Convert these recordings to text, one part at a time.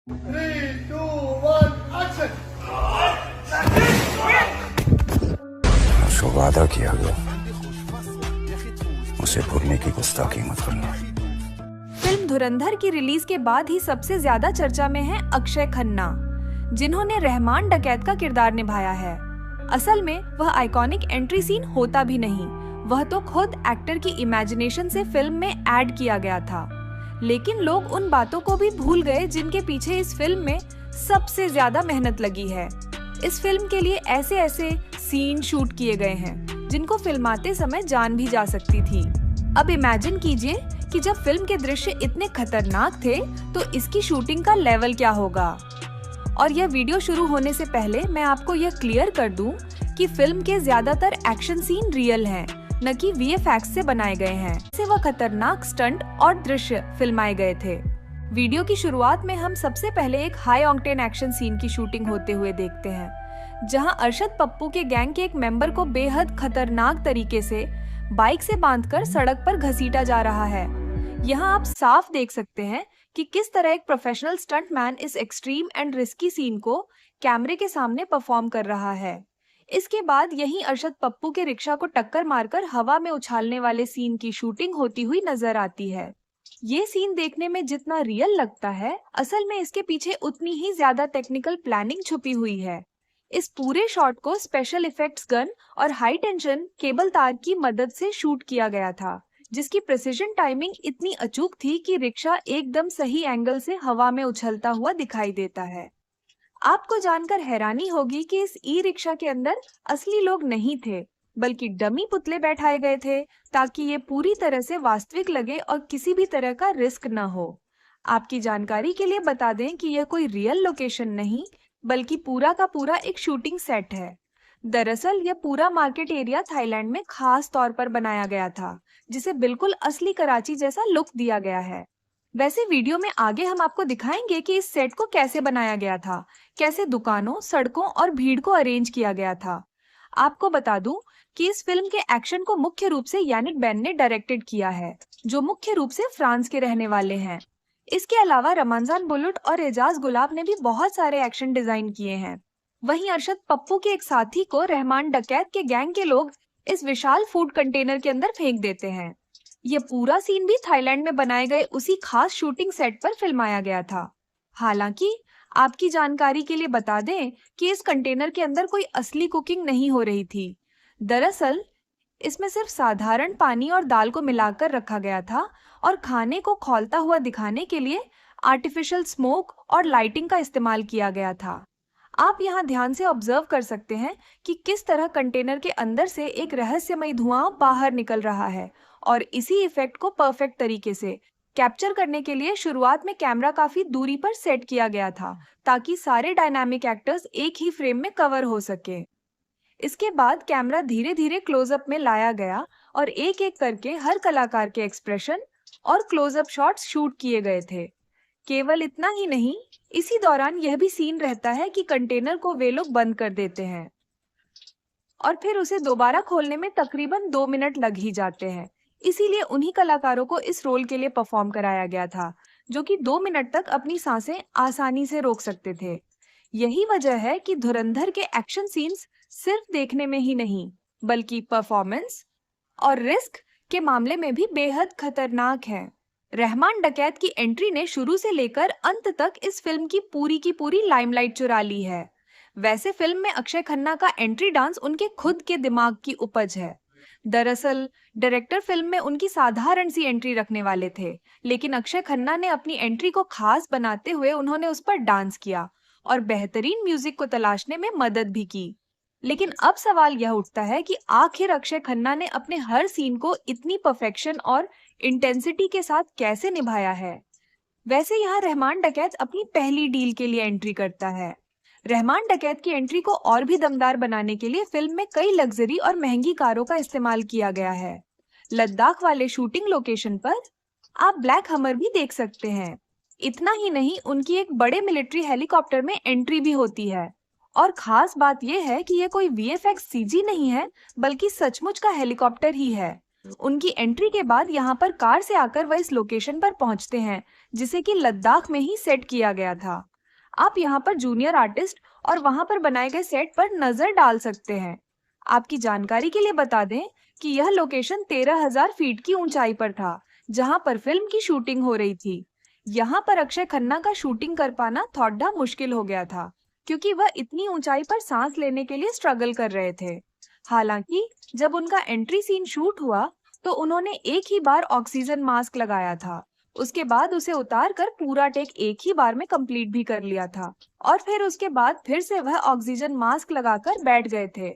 3, 2, 1, action! जो वादा किया गया उसे भूलने की गुस्ताखी मत करना। फिल्म धुरंधर की रिलीज के बाद ही सबसे ज्यादा चर्चा में है अक्षय खन्ना, जिन्होंने रहमान डकैत का किरदार निभाया है। असल में वह आइकॉनिक एंट्री सीन होता भी नहीं, वह तो खुद एक्टर की इमेजिनेशन से फिल्म में ऐड किया गया था। लेकिन लोग उन बातों को भी भूल गए जिनके पीछे इस फिल्म में सबसे ज्यादा मेहनत लगी है। इस फिल्म के लिए ऐसे ऐसे सीन शूट किए गए हैं जिनको फिल्माते समय जान भी जा सकती थी। अब इमेजिन कीजिए कि जब फिल्म के दृश्य इतने खतरनाक थे तो इसकी शूटिंग का लेवल क्या होगा। और यह वीडियो शुरू होने से पहले मैं आपको यह क्लियर कर दूं कि फिल्म के ज्यादातर एक्शन सीन रियल हैं, न कि VFX से बनाए गए हैं। से वह खतरनाक स्टंट और दृश्य फिल्माए गए थे। वीडियो की शुरुआत में हम सबसे पहले एक हाई ऑक्टेन एक्शन सीन की शूटिंग होते हुए देखते हैं, जहां अरशद पप्पू के गैंग के एक मेंबर को बेहद खतरनाक तरीके से बाइक से बांधकर सड़क पर घसीटा जा रहा है। यहाँ आप साफ देख सकते हैं कि किस तरह एक प्रोफेशनल स्टंटमैन इस एक्सट्रीम एंड रिस्की सीन को कैमरे के सामने परफॉर्म कर रहा है। इसके बाद यहीं अरशद पप्पू के रिक्शा को टक्कर मारकर हवा में उछालने वाले सीन की शूटिंग होती हुई नजर आती है। ये सीन देखने में जितना रियल लगता है, असल में इसके पीछे उतनी ही ज्यादा टेक्निकल प्लानिंग छुपी हुई है। इस पूरे शॉट को स्पेशल इफेक्ट्स गन और हाई टेंशन केबल तार की मदद से शूट किया गया था, जिसकी प्रिसिजन टाइमिंग इतनी अचूक थी कि रिक्शा एकदम सही एंगल से हवा में उछलता हुआ दिखाई देता है। आपको जानकर हैरानी होगी कि इस ई रिक्शा के अंदर असली लोग नहीं थे, बल्कि डमी पुतले बैठाए गए थे ताकि ये पूरी तरह से वास्तविक लगे और किसी भी तरह का रिस्क न हो। आपकी जानकारी के लिए बता दें कि यह कोई रियल लोकेशन नहीं, बल्कि पूरा का पूरा एक शूटिंग सेट है। दरअसल यह पूरा मार्केट एरिया थाईलैंड में खास तौर पर बनाया गया था, जिसे बिल्कुल असली कराची जैसा लुक दिया गया है। वैसे वीडियो में आगे हम आपको दिखाएंगे कि इस सेट को कैसे बनाया गया था, कैसे दुकानों, सड़कों और भीड़ को अरेंज किया गया था। आपको बता दूं कि इस फिल्म के एक्शन को मुख्य रूप से यानिक बैन ने डायरेक्टेड किया है, जो मुख्य रूप से फ्रांस के रहने वाले हैं। इसके अलावा रमजान बुलट और एजाज गुलाब ने भी बहुत सारे एक्शन डिजाइन किए हैं। वहीं अरशद पप्पू के एक साथी को रहमान डकैत के गैंग के लोग इस विशाल फूड कंटेनर के अंदर फेंक देते हैं। ये पूरा सीन भी थाईलैंड में बनाए गए उसी खास शूटिंग सेट पर फिल्माया गया था। हालांकि आपकी जानकारी के लिए बता दें कि इस कंटेनर के अंदर कोई असली कुकिंग नहीं हो रही थी। दरअसल इसमें सिर्फ साधारण पानी और दाल को मिलाकर रखा गया था और खाने को खौलता हुआ दिखाने के लिए आर्टिफिशियल स्मोक और लाइटिंग का इस्तेमाल किया गया था। आप यहाँ ध्यान से ऑब्जर्व कर सकते हैं कि किस तरह कंटेनर के अंदर से एक रहस्यमयी धुआं बाहर निकल रहा है, और इसी इफेक्ट को परफेक्ट तरीके से कैप्चर करने के लिए शुरुआत में कैमरा काफी दूरी पर सेट किया गया था, ताकि सारे डायनामिक एक्टर्स एक ही फ्रेम में कवर हो सके। इसके बाद कैमरा धीरे धीरे क्लोजअप में लाया गया और एक एक करके हर कलाकार के एक्सप्रेशन और क्लोजअप शॉट्स शूट किए गए थे। केवल इतना ही नहीं, इसी दौरान यह भी सीन रहता है कि कंटेनर को वे लोग बंद कर देते हैं और फिर उसे दोबारा खोलने में तकरीबन 2 मिनट लग ही जाते हैं। इसीलिए उन्हीं कलाकारों को इस रोल के लिए परफॉर्म कराया गया था, जो कि 2 मिनट तक अपनी सांसें आसानी से रोक सकते थे। यही वजह है कि धुरंधर के एक्शन सीन्स सिर्फ देखने में ही नहीं, बल्कि परफॉर्मेंस और रिस्क के मामले में भी बेहद खतरनाक है। रहमान डकैत की एंट्री ने शुरू से लेकर अंत तक इस फिल्म की पूरी लाइमलाइट चुरा ली है। वैसे फिल्म में अक्षय खन्ना का एंट्री डांस उनके खुद के दिमाग की उपज है। दरअसल डायरेक्टर फिल्म में उनकी साधारण सी एंट्री रखने वाले थे, लेकिन अक्षय खन्ना ने अपनी एंट्री को खास बनाते हुए उन्होंने उस पर डांस किया और बेहतरीन म्यूजिक को तलाशने में मदद भी की। लेकिन अब सवाल यह उठता है कि आखिर अक्षय खन्ना ने अपने हर सीन को इतनी परफेक्शन और इंटेंसिटी के साथ कैसे निभाया है। वैसे यहाँ रहमान डकैत अपनी पहली डील के लिए एंट्री करता है। रहमान डकैत की एंट्री को और भी दमदार बनाने के लिए फिल्म में कई लग्जरी और महंगी कारों का इस्तेमाल किया गया है। लद्दाख वाले शूटिंग लोकेशन पर आप ब्लैक हमर भी देख सकते हैं। इतना ही नहीं, उनकी एक बड़े मिलिट्री हेलीकॉप्टर में एंट्री भी होती है। और खास बात यह है कि यह कोई VFX CG नहीं है, बल्कि सचमुच का हेलीकॉप्टर ही है। उनकी एंट्री के बाद यहाँ पर कार से आकर वह इस लोकेशन पर पहुंचते हैं, जिसे कि लद्दाख में ही सेट किया गया था। आप यहाँ पर जूनियर आर्टिस्ट और वहां पर बनाए गए सेट पर नजर डाल सकते हैं। आपकी जानकारी के लिए बता दें कि यह लोकेशन 13,000 फीट की ऊंचाई पर था, जहां पर फिल्म की शूटिंग हो रही थी। यहाँ पर अक्षय खन्ना का शूटिंग कर पाना थोड़ा मुश्किल हो गया था, क्योंकि वह इतनी ऊंचाई पर सांस लेने के लिए स्ट्रगल कर रहे थे। हालांकि जब उनका एंट्री सीन शूट हुआ तो उन्होंने एक ही बार ऑक्सीजन मास्क लगाया था। उसके बाद उसे उतार कर पूरा टेक एक ही बार में कंप्लीट भी कर लिया था और फिर उसके बाद फिर से वह ऑक्सीजन मास्क लगाकर बैठ गए थे।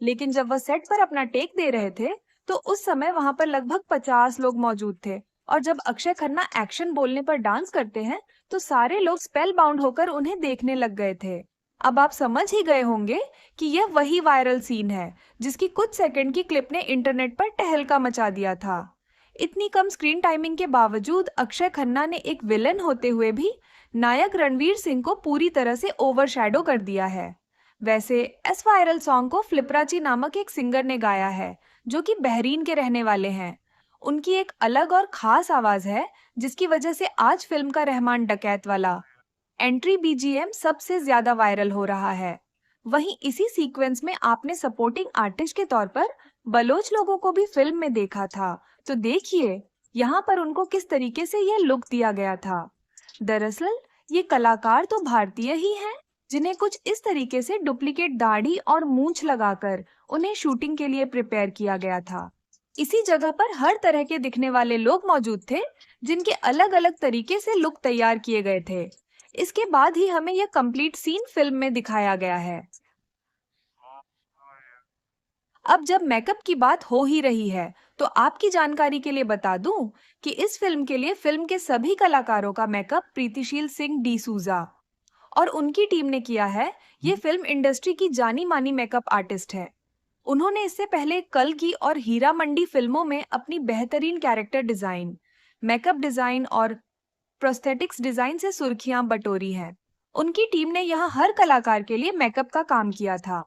लेकिन जब वह सेट पर अपना टेक दे रहे थे तो उस समय वहां पर लगभग 50 लोग मौजूद थे और जब अक्षय खन्ना एक्शन बोलने पर डांस करते हैं तो सारे लोग स्पेल बाउंड होकर उन्हें देखने लग गए थे। अब आप समझ ही गए होंगे कि यह वही वायरल सीन है जिसकी कुछ सेकंड की क्लिप ने इंटरनेट पर तहलका मचा दिया था। इतनी कम स्क्रीन टाइमिंग के बावजूद अक्षय खन्ना ने एक विलन होते हुए भी नायक रणवीर सिंह को पूरी तरह से ओवरशैडो कर दिया है। वैसे इस वायरल सॉन्ग को फ्लिपराची नामक एक सिंगर ने गाया है, जो कि बहरीन के रहने वाले हैं। उनकी एक अलग और खास आवाज है, जिसकी वजह से आज फिल्म का रहमान डकैत वाला एंट्री बीजीएम सबसे ज्यादा वायरल हो रहा है। वहीं इसी सीक्वेंस में आपने सपोर्टिंग आर्टिस्ट के तौर पर बलोच लोगों को भी फिल्म में देखा था, तो देखिए यहाँ पर उनको किस तरीके से यह लुक दिया गया था। दरअसल ये कलाकार तो भारतीय ही हैं, जिन्हें कुछ इस तरीके से डुप्लीकेट दाढ़ी और मूंछ लगाकर उन्हें शूटिंग के लिए प्रिपेयर किया गया था। इसी जगह पर हर तरह के दिखने वाले लोग मौजूद थे, जिनके अलग अलग तरीके से लुक तैयार किए गए थे। इसके बाद ही हमें यह कंप्लीट सीन फिल्म में दिखाया गया है। अब जब मेकअप की बात हो ही रही है तो आपकी जानकारी के लिए बता दूं कि इस फिल्म के लिए फिल्म के सभी कलाकारों का मेकअप प्रीतिशील सिंह डिसूजा और उनकी टीम ने किया है। ये फिल्म इंडस्ट्री की जानी मानी मेकअप आर्टिस्ट है। उन्होंने इससे पहले कल की और हीरा मंडी फिल्मों में अपनी बेहतरीन कैरेक्टर डिजाइन, मेकअप डिजाइन और प्रोस्थेटिक्स डिजाइन से सुर्खियां बटोरी हैं। उनकी टीम ने यहाँ हर कलाकार के लिए मेकअप का काम किया था।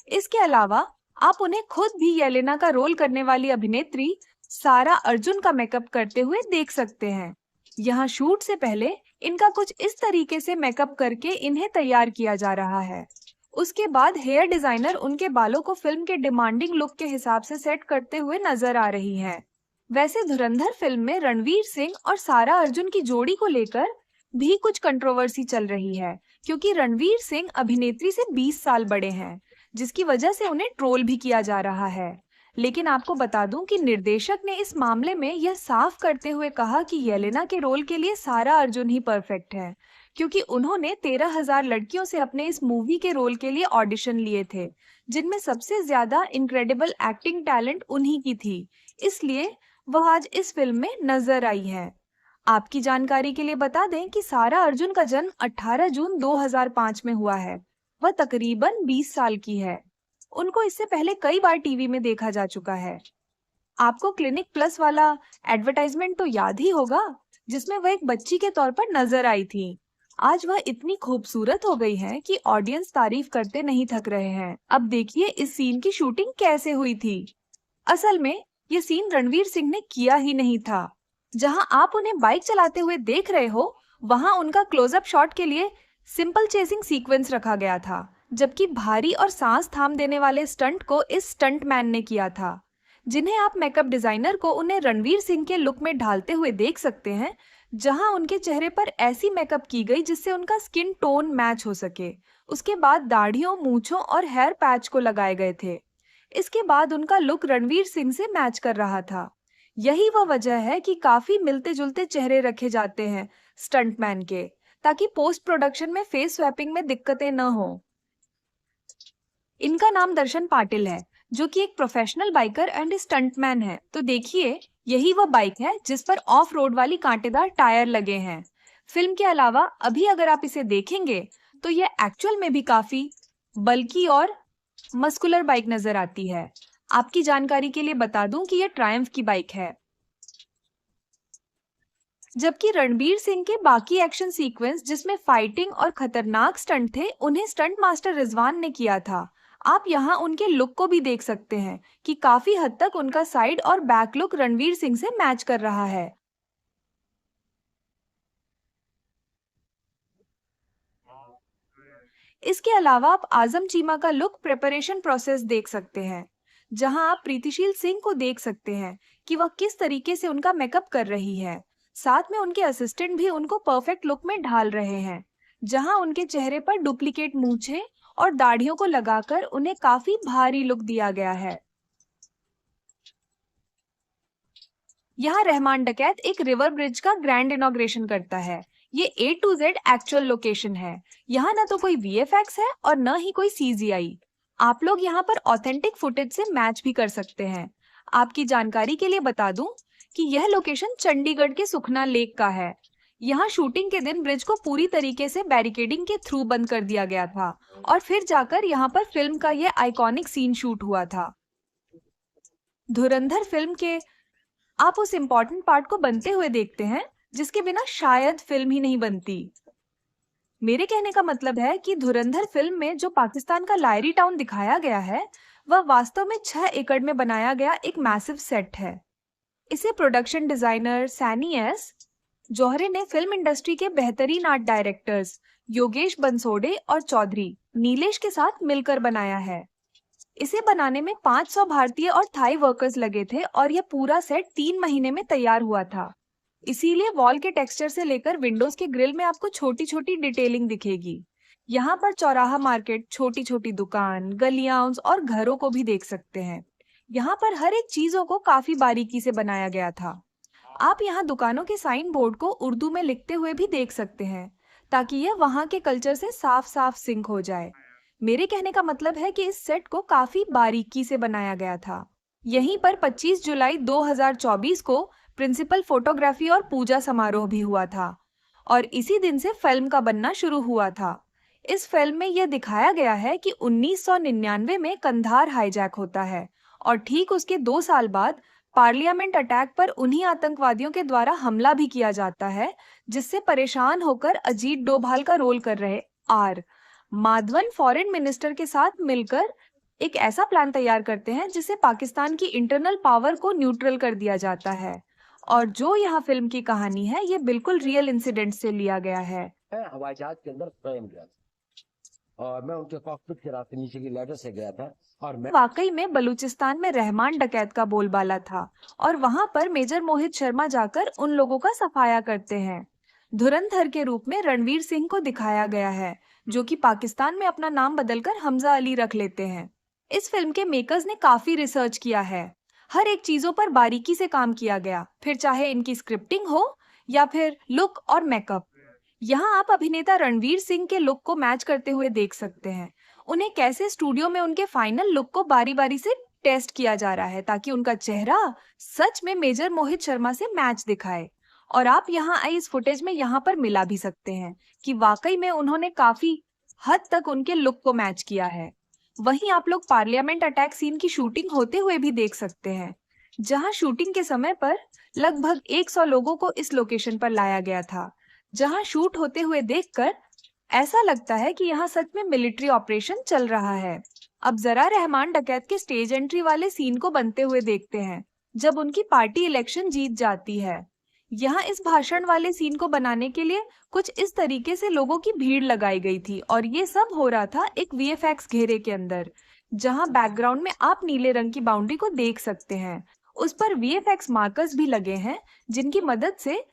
इसके अलावा आप उन्हें खुद भी येलेना का रोल करने वाली अभिनेत्री सारा अर्जुन का मेकअप करते हुए देख सकते हैं। यहाँ शूट से पहले इनका कुछ इस तरीके से मेकअप करके इन्हें तैयार किया जा रहा है। उसके बाद हेयर डिजाइनर उनके बालों को फिल्म के डिमांडिंग लुक के हिसाब से सेट करते हुए नजर आ रही हैं। वैसे धुरंधर फिल्म में रणवीर सिंह और सारा अर्जुन की जोड़ी को लेकर भी कुछ कंट्रोवर्सी चल रही है, क्योंकि रणवीर सिंह अभिनेत्री से 20 साल बड़े हैं, जिसकी वजह से उन्हें ट्रोल भी किया जा रहा है। लेकिन आपको बता दूं कि निर्देशक ने इस मामले में यह साफ करते हुए कहा कि येलेना के रोल के लिए सारा अर्जुन ही परफेक्ट है, क्योंकि उन्होंने 13,000 लड़कियों से अपने इस मूवी के रोल के लिए ऑडिशन लिए थे, जिनमें सबसे ज्यादा इनक्रेडिबल एक्टिंग टैलेंट उन्हीं की थी। इसलिए वह आज इस फिल्म में नजर आई है। आपकी जानकारी के लिए बता दें कि सारा अर्जुन का जन्म 18 जून 2005 में हुआ है। वह तकरीबन 20 साल की है। उनको इससे पहले कई बार टीवी में देखा जा चुका है। आपको क्लिनिक प्लस वाला एडवर्टाइजमेंट तो याद ही होगा, जिसमें वह एक बच्ची के तौर पर नजर आई थी। आज वह इतनी खूबसूरत हो गई है कि ऑडियंस तारीफ करते नहीं थक रहे हैं। अब देखिए इस सीन की शूटिंग कैसे हुई थी। असल में ये सीन रणवीर सिंह ने किया ही नहीं था। जहां आप उन्हें बाइक चलाते हुए देख रहे हो, वहां उनका क्लोजअप शॉट के लिए सिंपल चेसिंग सीक्वेंस रखा गया था, जबकि भारी और सांस थाम देने वाले स्टंट को इस स्टंट मैन ने किया था, जिन्हें आप मेकअप डिजाइनर को उन्हें रणवीर सिंह के लुक में ढालते हुए देख सकते हैं, जहां उनके चेहरे पर ऐसी मेकअप की गई जिससे उनका स्किन टोन मैच हो सके। उसके बाद दाढ़ियों, मूंछों और हेयर पैच को लगाए गए थे। इसके बाद उनका लुक रणवीर सिंह से मैच कर रहा था। यही वह वजह है कि काफी मिलते जुलते चेहरे रखे जाते हैं स्टंटमैन के, ताकि पोस्ट प्रोडक्शन में फेस स्वैपिंग में दिक्कतें न हो। इनका नाम दर्शन पाटिल है, जो कि एक प्रोफेशनल बाइकर एंड स्टंटमैन है। तो देखिए यही वह बाइक है जिस पर ऑफ रोड वाली कांटेदार टायर लगे हैं। फिल्म के अलावा अभी अगर आप इसे देखेंगे तो यह एक्चुअल में भी काफी बल्की और मस्कुलर बाइक नजर आती है। आपकी जानकारी के लिए बता दूं कि यह ट्रायम्फ की बाइक है। जबकि रणबीर सिंह के बाकी एक्शन सीक्वेंस जिसमें फाइटिंग और खतरनाक स्टंट थे, उन्हें स्टंट मास्टर रिजवान ने किया था। आप यहाँ उनके लुक को भी देख सकते हैं कि काफी हद तक उनका साइड और बैक लुक रणवीर सिंह से मैच कर रहा है। इसके अलावा आप आजम चीमा का लुक प्रिपरेशन प्रोसेस देख सकते हैं, जहां आप प्रीतिशील सिंह को देख सकते हैं कि वह किस तरीके से उनका मेकअप कर रही है। साथ में उनके असिस्टेंट भी उनको परफेक्ट लुक में ढाल रहे हैं, जहां उनके चेहरे पर डुप्लीकेट मूंछें और दाढ़ियों को लगाकर उन्हें काफी भारी लुक दिया गया है। यहाँ रहमान डकैत एक रिवर ब्रिज का ग्रैंड इनॉग्रेशन करता है। ये A to Z actual location है। यहाँ न तो कोई VFX है और न ही कोई CGI। आप लोग यहाँ पर ऑथेंटिक फुटेज से मैच भी कर सकते हैं। आपकी जानकारी के लिए बता दूं कि यह लोकेशन चंडीगढ़ के सुखना लेक का है। यहाँ शूटिंग के दिन ब्रिज को पूरी तरीके से बैरिकेडिंग के थ्रू बंद कर दिया गया था और फिर जाकर यहाँ पर फिल्म का यह आइकॉनिक सीन शूट हुआ था। धुरंधर फिल्म के आप उस इम्पोर्टेंट पार्ट को बनते हुए देखते हैं जिसके बिना शायद फिल्म ही नहीं बनती। मेरे कहने का मतलब है कि धुरंधर फिल्म में जो पाकिस्तान का लायरी टाउन दिखाया गया है वह वास्तव में 6 एकड़ में बनाया गया एक मैसिव सेट है। इसे प्रोडक्शन डिजाइनर सैनी एस जौहरे ने फिल्म इंडस्ट्री के बेहतरीन आर्ट डायरेक्टर्स योगेश बंसोडे और चौधरी नीलेश के साथ मिलकर बनाया है। इसे बनाने में 500 भारतीय और थाई वर्कर्स लगे थे और यह पूरा सेट 3 महीने में तैयार हुआ था। इसीलिए वॉल के टेक्सचर से लेकर विंडोज के ग्रिल में आपको छोटी छोटी डिटेलिंग दिखेगी। यहाँ पर चौराहा मार्केट, छोटी छोटी दुकान, गलियां और घरों को भी देख सकते हैं। यहाँ पर हर एक चीजों को काफी बारीकी से बनाया गया था। आप यहाँ दुकानों के साइन बोर्ड को उर्दू में लिखते हुए भी देख सकते हैं ताकि यह वहाँ के कल्चर से साफ साफ सिंक हो जाए। मेरे कहने का मतलब है कि इस सेट को काफी बारीकी से बनाया गया था। यहीं पर 25 जुलाई 2024 को प्रिंसिपल फोटोग्राफी और पूजा समारोह भी हुआ था और इसी दिन से फिल्म का बनना शुरू हुआ था। इस फिल्म में यह दिखाया गया है कि 1999 में कंधार हाईजैक होता है और ठीक उसके 2 साल बाद पार्लियामेंट अटैक पर उन्हीं आतंकवादियों के द्वारा हमला भी किया जाता है जिससे परेशान होकर अजीत डोभाल का रोल कर रहे आर माधवन फॉरेन मिनिस्टर के साथ मिलकर एक ऐसा प्लान तैयार करते हैं जिससे पाकिस्तान की इंटरनल पावर को न्यूट्रल कर दिया जाता है। और जो यहाँ फिल्म की कहानी है ये बिल्कुल रियल इंसिडेंट से लिया गया है। हवाई जहाज के अंदर स्वयं गया था और मैं उनके कॉकपिट के रास्ते नीचे की लैडर से गया था और मैं वाकई में बलूचिस्तान में रहमान डकैत का बोलबाला था और वहाँ पर मेजर मोहित शर्मा जाकर उन लोगों का सफाया करते हैं। धुरंधर के रूप में रणवीर सिंह को दिखाया गया है जो कि पाकिस्तान में अपना नाम बदलकर हमजा अली रख लेते हैं। इस फिल्म के मेकर्स ने काफी रिसर्च किया है। हर एक चीजों पर बारीकी से काम किया गया, फिर चाहे इनकी स्क्रिप्टिंग हो या फिर लुक और मेकअप। यहाँ आप अभिनेता रणवीर सिंह के लुक को मैच करते हुए देख सकते हैं। उन्हें कैसे स्टूडियो में उनके फाइनल लुक को बारी बारी से टेस्ट किया जा रहा है ताकि उनका चेहरा सच में मेजर मोहित शर्मा से मैच दिखाए। और आप यहाँ आई इस फुटेज में यहाँ पर मिला भी सकते हैं कि वाकई में उन्होंने काफी हद तक उनके लुक को मैच किया है। वहीं आप लोग पार्लियामेंट अटैक सीन की शूटिंग होते हुए भी देख सकते हैं, जहां शूटिंग के समय पर लगभग 100 लोगों को इस लोकेशन पर लाया गया था, जहां शूट होते हुए देखकर ऐसा लगता है कि यहाँ सच में मिलिट्री ऑपरेशन चल रहा है। अब जरा रहमान डकैत के स्टेज एंट्री वाले सीन को बनते हुए देखते हैं जब उनकी पार्टी इलेक्शन जीत जाती है। यहाँ इस भाषण वाले सीन को बनाने के लिए कुछ इस तरीके से लोगों की भीड़ लगाई गई थी और ये सब हो रहा था एक VFX घेरे के अंदर, जहाँ बैकग्राउंड में आप नीले रंग की बाउंड्री को देख सकते हैं। उस पर VFX मार्कर्स भी लगे हैं जिनकी मदद से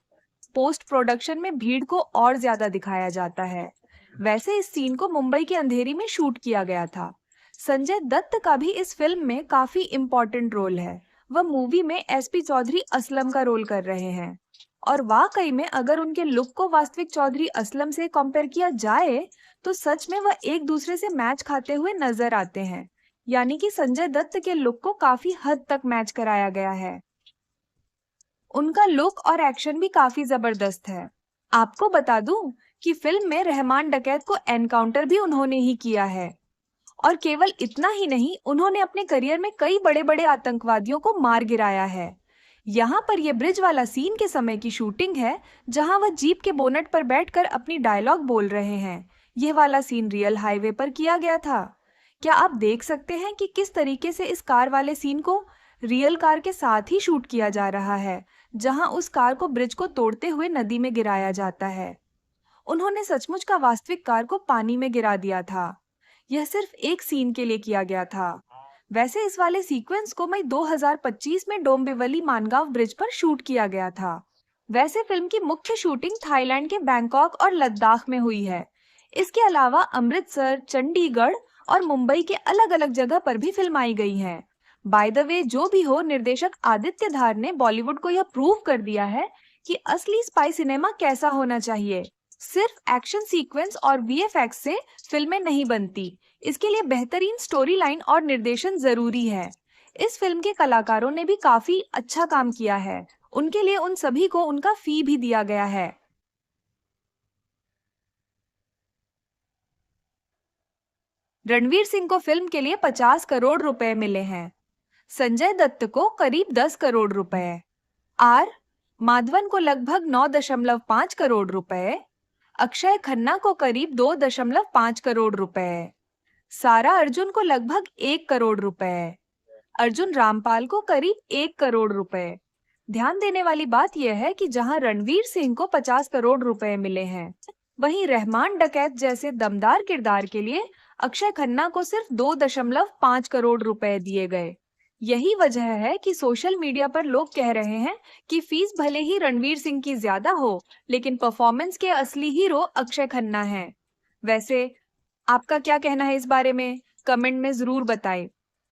पोस्ट प्रोडक्शन में भीड़ को और ज्यादा दिखाया जाता है। वैसे इस सीन को मुंबई के अंधेरी में शूट किया गया था। संजय दत्त का भी इस फिल्म में काफी इम्पोर्टेंट रोल है। वह मूवी में SP चौधरी असलम का रोल कर रहे हैं और वाकई में अगर उनके लुक को वास्तविक चौधरी असलम से कंपेयर किया जाए तो सच में वह एक दूसरे से मैच खाते हुए नजर आते हैं। यानी कि संजय दत्त के लुक को काफी हद तक मैच कराया गया है। उनका लुक और एक्शन भी काफी जबरदस्त है। आपको बता दूं कि फिल्म में रहमान डकैत को एनकाउंटर भी उन्होंने ही किया है और केवल इतना ही नहीं, उन्होंने अपने करियर में कई बड़े बड़े आतंकवादियों को मार गिराया है। यहाँ पर यह ब्रिज वाला सीन के समय की शूटिंग है जहाँ वह जीप के बोनट पर बैठकर अपनी डायलॉग बोल रहे हैं। यह वाला सीन रियल हाईवे पर किया गया था। क्या आप देख सकते हैं कि किस तरीके से इस कार वाले सीन को रियल कार के साथ ही शूट किया जा रहा है, जहां उस कार को ब्रिज को तोड़ते हुए नदी में गिराया जाता है। उन्होंने सचमुच का वास्तविक कार को पानी में गिरा दिया था। यह सिर्फ एक सीन के लिए किया गया था। वैसे इस वाले सीक्वेंस को मई 2025 में डोंबिवली मानगांव ब्रिज पर शूट किया गया था। वैसे फिल्म की मुख्य शूटिंग थाईलैंड के बैंकॉक और लद्दाख में हुई है। इसके अलावा अमृतसर, चंडीगढ़ और मुंबई के अलग अलग जगह पर भी फिल्माई गई है। बाय द वे, जो भी हो, निर्देशक आदित्य धार ने बॉलीवुड को यह प्रूव कर दिया है कि असली स्पाई सिनेमा कैसा होना चाहिए। सिर्फ एक्शन सीक्वेंस और वीएफएक्स से फिल्में नहीं बनती, इसके लिए बेहतरीन स्टोरी लाइन और निर्देशन जरूरी है। इस फिल्म के कलाकारों ने भी काफी अच्छा काम किया है। उनके लिए उन सभी को उनका फी भी दिया गया है। रणवीर सिंह को फिल्म के लिए 50 करोड़ रुपए मिले हैं। संजय दत्त को करीब 10 करोड़ रुपए। आर माधवन को लगभग 9.5 करोड़ रुपए। अक्षय खन्ना को करीब 2.5 करोड़ रुपए। सारा अर्जुन को लगभग 1 करोड़ रुपए। अर्जुन रामपाल को करीब 1 करोड़ रुपए। ध्यान देने वाली बात यह है कि जहां रणवीर सिंह को 50 करोड़ रुपए मिले हैं, वहीं रहमान डकैत जैसे दमदार किरदार के लिए अक्षय खन्ना को सिर्फ 2.5 करोड़ रुपए दिए गए। यही वजह है कि सोशल मीडिया पर लोग कह रहे हैं कि फीस भले ही रणवीर सिंह की ज्यादा हो, लेकिन परफॉर्मेंस के असली हीरो अक्षय खन्ना हैं। वैसे आपका क्या कहना है इस बारे में? कमेंट में जरूर बताएं।